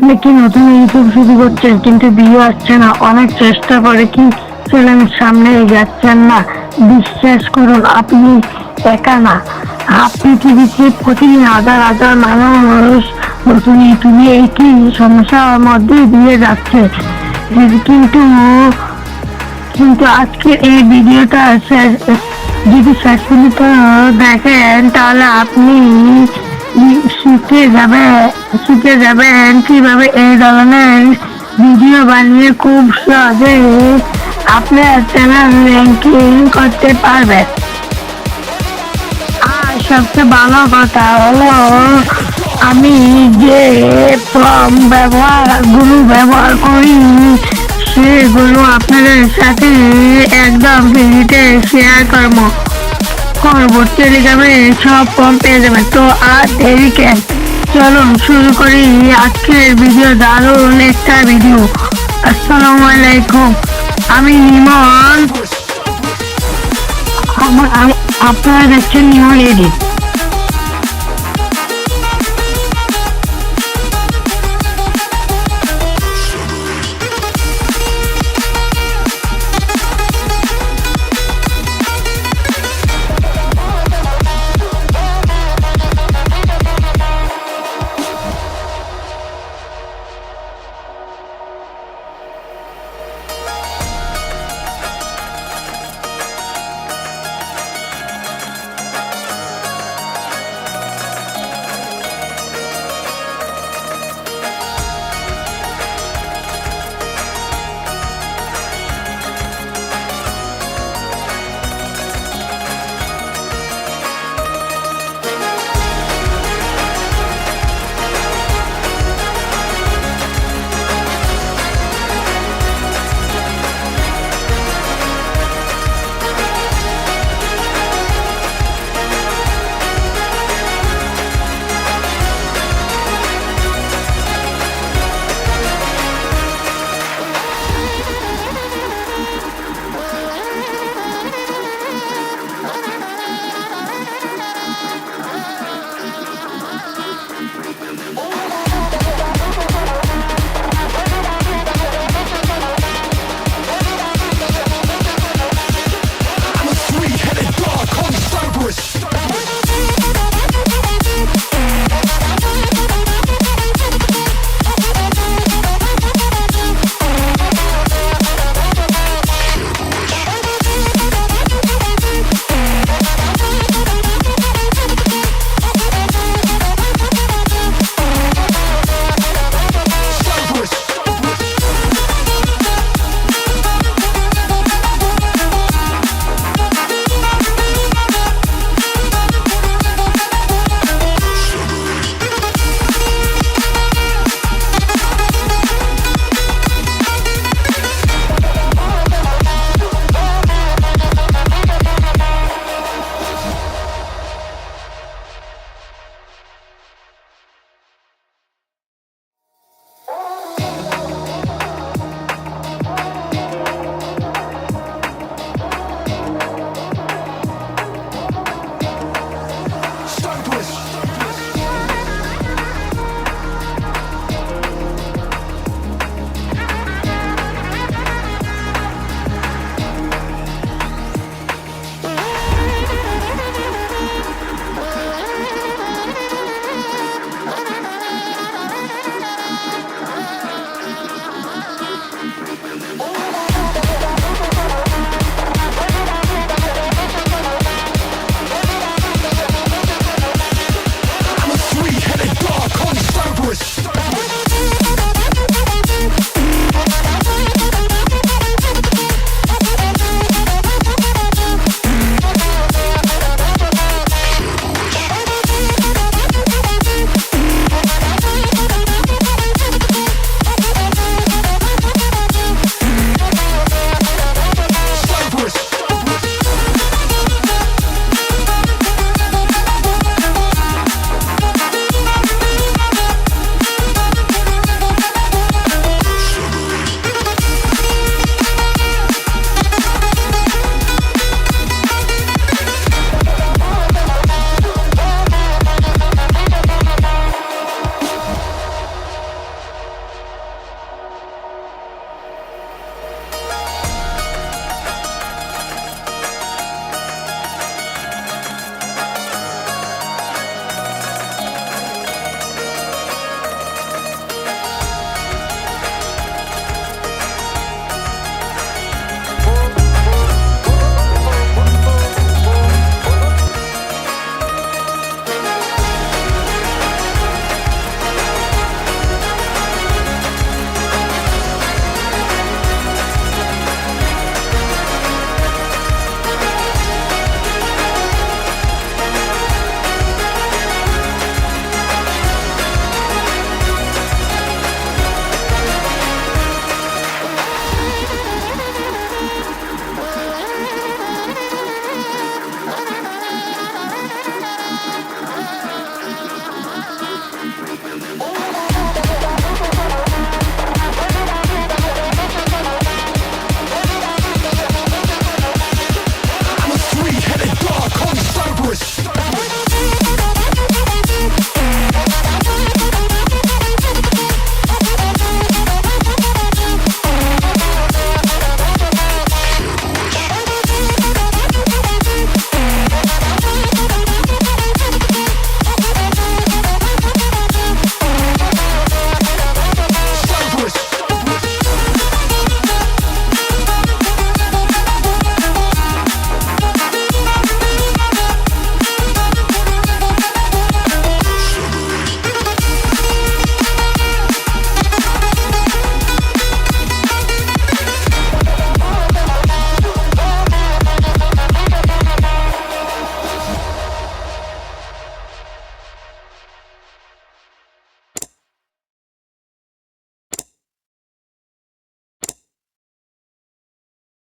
আপনি কি নতুন ইউটিউব শুরু করছেন কিন্তু ভিউ আসছে না, অনেক চেষ্টা করে কি চ্যানেলের সামনে যাচ্ছেন না? বিশ্বাস করুন, আপনি একা না। পৃথিবীতে প্রতিদিন হাজার হাজার মানুষ নতুন ইউটিউবে একই সমস্যার মধ্যে দিয়ে যাচ্ছে। কিন্তু কিন্তু আজকের এই ভিডিওটা যদি শেষ পর্যন্ত দেখেন তাহলে আপনি শিখে যাবেন কিভাবে এই ধরনের ভিডিও বানিয়ে খুব সহজে আপনার চ্যানেল র্যাঙ্কিং করতে পারবেন। আর সবচেয়ে ভালো কথা হলো, আমি যে ব্যবহার করি সেগুলো আপনাদের সাথে একদম ফ্রিতে শেয়ার করবো। টেলিগ্রামে সব ফর্ম পেয়ে যাবেন। তো আর দেরি কেন, চলুন শুরু করি আজকের ভিডিও। দারুণ একটা ভিডিও। আসসালামু আলাইকুম, আমি ইমন। আপনারা দেখছেন ইমন এডিট।